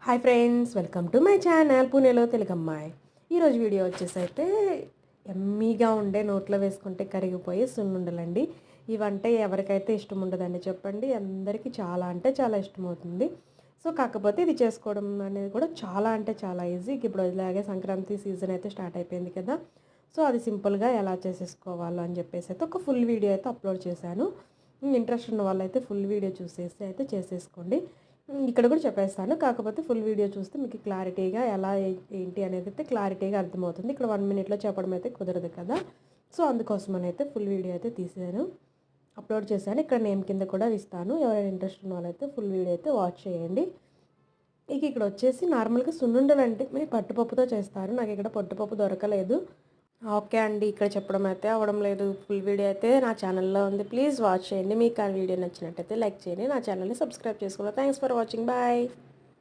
Hi friends, welcome to my channel పూణేలో తెలుగమ్మాయి. ఈరోజు video వచ్చేసి అయితే ఎమ్మీగా ఉండే నోట్లో వేసుకుంటే కరిగిపోయి సున్నుండలండి. ఇవంటే ఎవరికైతే ఇష్టం ఉండదండి చెప్పండి, అందరికీ చాలా అంటే చాలా ఇష్టమవుతుంది. సో కాకపోతే ఇది చేసుకోవడం అనేది కూడా చాలా అంటే చాలా ఈజీ. ఇప్పుడు ఇలాగే సంక్రాంతి సీజన్ అయితే స్టార్ట్ అయిపోయింది కదా. సో అది సింపుల్గా ఎలా చేసేసుకోవాలో అని చెప్పేసి అయితే ఒక ఫుల్ వీడియో అయితే అప్లోడ్ చేశాను. ఇంట్రెస్ట్ ఉన్న వాళ్ళైతే ఫుల్ వీడియో చూసేసి అయితే చేసేసుకోండి. ఇక్కడ కూడా చెప్పేస్తాను, కాకపోతే ఫుల్ వీడియో చూస్తే మీకు క్లారిటీగా ఎలా ఏంటి అనేది అయితే క్లారిటీగా అర్థమవుతుంది. ఇక్కడ 1 మినిట్లో చెప్పడం అయితే కుదరదు కదా. సో అందుకోసమని అయితే ఫుల్ వీడియో అయితే తీసాను, అప్లోడ్ చేశాను. ఇక్కడ నేమ్ కింద కూడా ఇస్తాను, ఎవరైనా ఇంట్రెస్ట్ ఉన్న వాళ్ళైతే ఫుల్ వీడియో అయితే వాచ్ చేయండి. ఇక్కడ వచ్చేసి నార్మల్గా సున్నుండలు అంటే మీరు పట్టుపప్పుతో చేస్తారు, నాకు ఇక్కడ పట్టుపప్పు దొరకలేదు. ఓకే అండి, ఇక్కడ చెప్పడం అయితే అవ్వడం లేదు. ఫుల్ వీడియో అయితే నా ఛానల్లో ఉంది, ప్లీజ్ వాచ్ చేయండి. మీకు ఆ వీడియో నచ్చినట్టయితే లైక్ చేయండి, నా ఛానల్ని సబ్స్క్రైబ్ చేసుకోవాలి. Thanks for watching, bye.